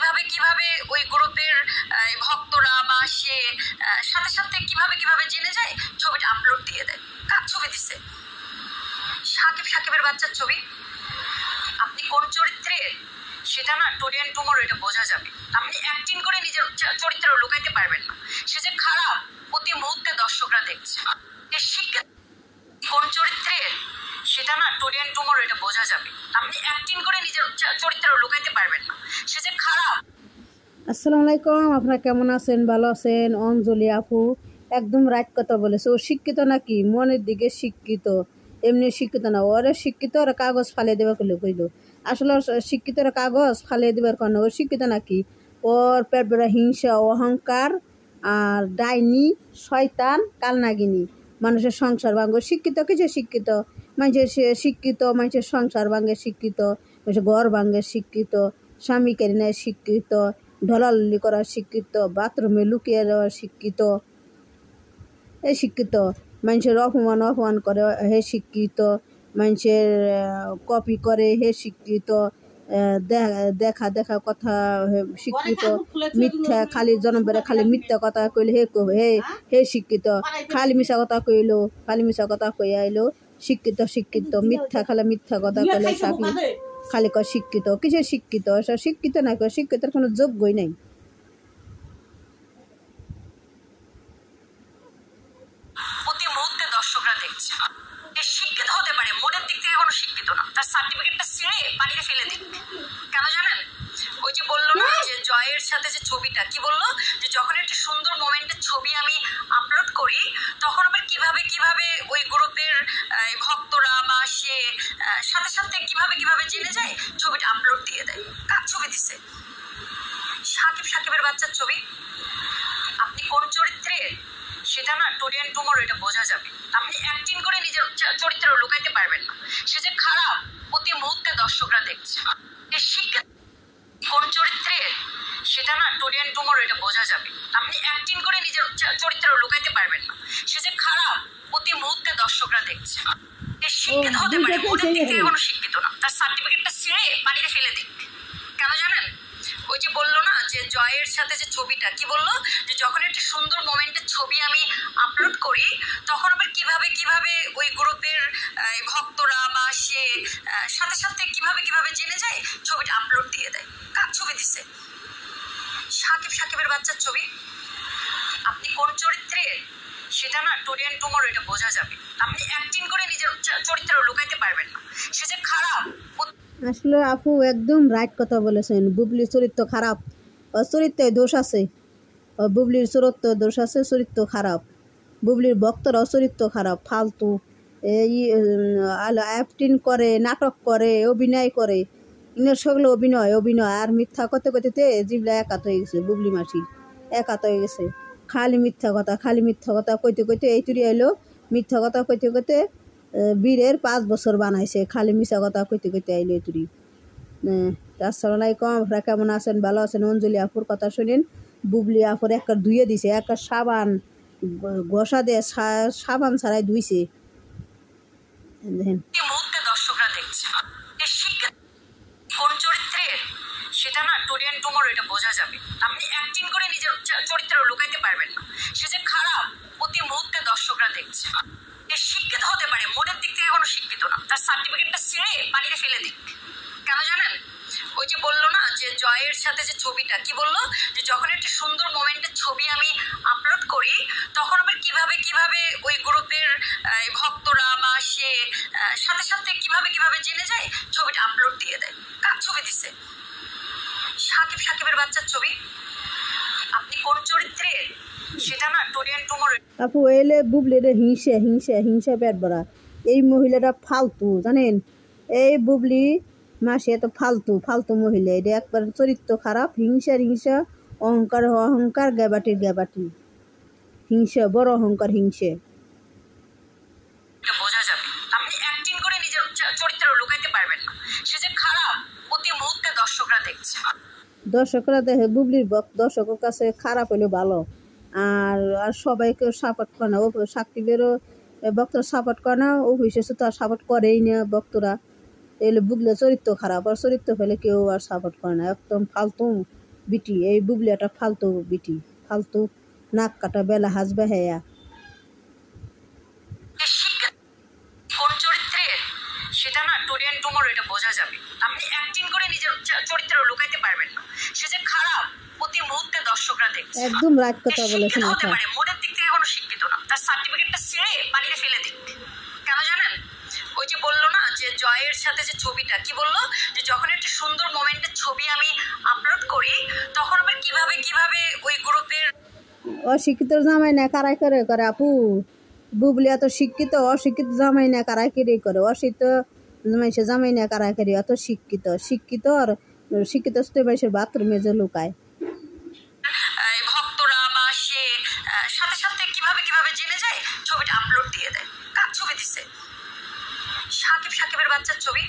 কিভাবে কিভাবে ওই গ্রুপের ভক্তরা বা সে সাথে সাথে কিভাবে কিভাবে জেনে যায় ছবিটা আপলোড দিয়ে দেয়। কার ছবি দিছে? সাকিবের বাচ্চার ছবি। আপনি কোন চরিত্রের সেটা না টুডে এন্ড টুমরো এটা বোঝা যাবে। আপনি অ্যাক্টিং করে নিজের চরিত্র লুকাইতে পারবেন না। সে যে খারাপ প্রতি মুহূর্তে দর্শকরা দেখছে। শিক্ষা কোন চরিত্রের সেটা না টুডে এন্ড টুমরো এটা বোঝা যাবে। আপনি অ্যাক্টিং করে নিজের চরিত্র লুকাইতে পারবেন না। সে যে খারাপ। আসসালামু আলাইকুম, আপনারা কেমন আছেন? ভালো আছেন? অঞ্জলি আপু একদম রাইট কথা বলেছে। ও শিক্ষিত নাকি? মনের দিকে শিক্ষিত, এমনি শিক্ষিত না। ওরা শিক্ষিত, ওরা কাগজ ফালিয়ে দেবে কইল। আসলে শিক্ষিত ওরা কাগজ ফালিয়ে দেবার কারণে ও শিক্ষিত নাকি? ওর পেট বেড়া হিংসা, অহংকার আর ডাইনি, শয়তান, কালনাগিনী, মানুষের সংসার ভাঙ্গ। শিক্ষিত কিছু শিক্ষিত মানুষের শিক্ষিত, মানুষের সংসার ভাঙ্গে শিক্ষিত, মানুষের ঘর ভাঙ্গে শিক্ষিত, স্বামী কেড়ে নেয় শিক্ষিত, ঢলালি করা শিক্ষিত, বাথরুমে লুকিয়ে দেওয়া শিক্ষিত, এই শিক্ষিত। মানুষের অপমান করে হে শিক্ষিত, মানুষের কপি করে হে শিক্ষিত, দেখা দেখা কথা শিক্ষিত, মিথ্যা খালি জন্ম বেড়ে খালি মিথ্যা কথা কইলে হে হে শিক্ষিত, খালি মিশা কথা কইলো, খালি মিশা কথা কই আইলো শিক্ষিত। শিক্ষিত মিথ্যা খালি মিথ্যা কথা কইলে খালি কয় শিক্ষিত। কিসের শিক্ষিত? শিক্ষিত না, শিক্ষিতের কোনো যোগ্যই নাই। প্রতি মুহূর্তে দর্শকরা দেখছে। শিক্ষিত হতে পারে, মনের দিক থেকে কোনো শিক্ষিত না। তার সার্টিফিকেটটা ছিঁড়ে পানিতে ফেলে দিক। কেন জানেন? ওই যে বললো না যে জয়ের সাথে যে ছবিটা, কি বললো যে যখন একটা সুন্দর মোমেন্টের ছবি আমি আপলোড করি তখন আবার কিভাবে কিভাবে ওই গ্রুপের ভক্তরা বা সে সাথে সাথে কিভাবে কিভাবে জেনে যায় ছবিটা আপলোড দিয়ে দেয়। কার ছবি দিছে? সাকিবের বাচ্চার ছবি। আপনি কোন চরিত্রের সেটা না টুডে এন্ড টুমরো এটা বোঝা যাবে। আপনি অ্যাক্টিং করে নিজের চরিত্র লুকাইতে পারবেন না। সে যে খারাপ প্রতি মুহূর্তে দর্শকরা দেখছে। শিক্ষা কোন চরিত্রের সেটা না টুডে এন্ড টুমরো এটা বোঝা যাবে। আপনি অ্যাক্টিং করে নিজের চরিত্র লুকাইতে পারবেন না। সে যে খারাপ প্রতি মুহূর্তে দর্শকরা দেখছে। শিক্ষিত হতে পারে, মনের দিক থেকে কোনো শিক্ষিত না। তার সার্টিফিকেটটা ছিঁড়ে পানিতে ফেলে দিক। কেন জানেন? ওই যে বললো না যে জয়ের সাথে যে ছবিটা, কি বললো যে যখন একটা সুন্দর মোমেন্টের ছবি আমি আপলোড করি তখন আবার কিভাবে কিভাবে ওই গ্রুপের ভক্তরা বা সে সাথে সাথে কিভাবে কিভাবে জেনে যায় ছবিটা আপলোড দিয়ে দেয়। কার ছবি দিছে? সাকিবের বাচ্চার ছবি। আপনি কোন চরিত্রের সেটা না টুডে এন্ড টুমরো এটা বোঝা যাবে। আপনি অ্যাক্টিং করে নিজের চরিত্র লুকাইতে পারবেন না। সে যে খারাপ। আসলে আপু একদম রাইট কথা বলেছেন। বুবলির চরিত্র খারাপ, চরিত্রে দোষ আছে। বুবলির চরিত্র দোষ আছে, চরিত্র খারাপ। বুবলির ভক্তরাও চরিত্র খারাপ, ফালতু। এই অ্যাক্টিং করে, নাটক করে, অভিনয় করে। ইনার সবগুলো অভিনয় আর মিথ্যা করতে করতে জিবলা একাত হয়ে গেছে। বুবলি মাসির একাত হয়ে গেছে। খালি মিথ্যা কথা কইতে কইতে এই তুরি এলো। মিথ্যা কথা কইতে কইতে বীরের 5 বছর বানাইছে। খালি মিশা কথা কইতে কইতে আইলো এই তুরি। আসসালামু আলাইকুম, আপনারা কেমন আছেন? ভালো আছেন? অঞ্জলি আপুর কথা শুনেন। বুবলি আপুর একটা ধুয়ে দিছে, একটা সাবান ঘষা দিয়ে সাবান ছাড়াই ধুইছে। দেখেন দর্শকরা দেখছে। কোন চরিত্রের সেটা না টুডে এন্ড টুমরো এটা বোঝা যাবে। আপনি অ্যাক্টিং করে নিজের চরিত্র লুকাইতে পারবেন না। সে যে খারাপ প্রতি মুহূর্তে দর্শকরা দেখছে। শিক্ষিত হতে পারে, মনের দিক থেকে কোনো শিক্ষিত না। তার সার্টিফিকেটটা ছিঁড়ে পানিতে ফেলে দিক। কেন জানেন? ওই যে বললো না যে জয়ের সাথে যে ছবিটা, কি বললো যে যখন একটা সুন্দর মোমেন্টের ছবি আমি আপলোড করি তখন আবার কিভাবে কিভাবে ওই গ্রুপের ভক্তরা বা সে সাথে সাথে কিভাবে কিভাবে জেনে যায় ছবিটা আপলোড দিয়ে দেয়। কার ছবি দিছে? সাকিবের বাচ্চার ছবি। আপনি কোন চরিত্রের সেটা না টুডে এন্ড টুমরো। আপু এলে বুবলির হিংসা পেট ভরা। এই মহিলাটা ফালতু, জানেন? এই বুবলি মাসি এত ফালতু মহিলা। এটা একবার চরিত্র খারাপ, হিংসা, অহংকার গ্যাবাটি হিংসা, বড় অহংকার হিংসে। বোঝা যাবে। আপনি অ্যাক্টিং করে নিজের চরিত্র লুকাইতে পারবেন না। সে যে খারাপ প্রতি মুহূর্তে দর্শকরা দেখছে। দর্শকরা দেখে বুবলির দর্শকের কাছে খারাপ হইলে ভালো। আর সবাইকে সাপোর্ট করে না। ও সাকিবেরও ভক্তরা সাপোর্ট করে না, অফিসে তো আর সাপোর্ট করেই না ভক্তরা। এলে বুবলির চরিত্র খারাপ, আর চরিত্র হলে কেউ আর সাপোর্ট করে না। একদম ফালতু বিটি, এই বুবলি একটা ফালতু বিটি, ফালতু নাক কাটা বেলা হাসবে হেয়া। কোন চরিত্রের সেটা না টুডে এন্ড টুমরো এটা বোঝা যাবে। আপনি অ্যাক্টিং করে নিজের চরিত্র লুকাইতে পারবেন না। সে যে খারাপ প্রতি মুহূর্তে দর্শকরা দেখছে। একদম রাইট কথা বলেছেন হতে আপা। পারে মনের দিক থেকে কোনো শিক্ষিত না, তার সার্টিফিকেটটা ছিঁড়ে পানিতে ফেলে দিক। কেন জানেন? ওই যে বললো না যে জয়ের সাথে যে ছবিটা কি বললো, যে যখন একটা সুন্দর মোমেন্টের ছবি আমি আপলোড করি তখন আবার কিভাবে কিভাবে ওই গ্রুপের অশিক্ষিত জামাই না কারাই করে করে আপু, বুবলি এত শিক্ষিত, অশিক্ষিত জামাই না কারাই করে, অশিক্ষিত মানুষের জামাই না কারাই অত শিক্ষিত, শিক্ষিত আর শিক্ষিত মানুষের বাথরুমে যে লুকায়। ভক্তরা বা সে সাথে সাথে কিভাবে কিভাবে জেনে যায়, ছবিটা আপলোড দিয়ে দেয়। কার ছবি দিছে? সাকিবের বাচ্চার ছবি।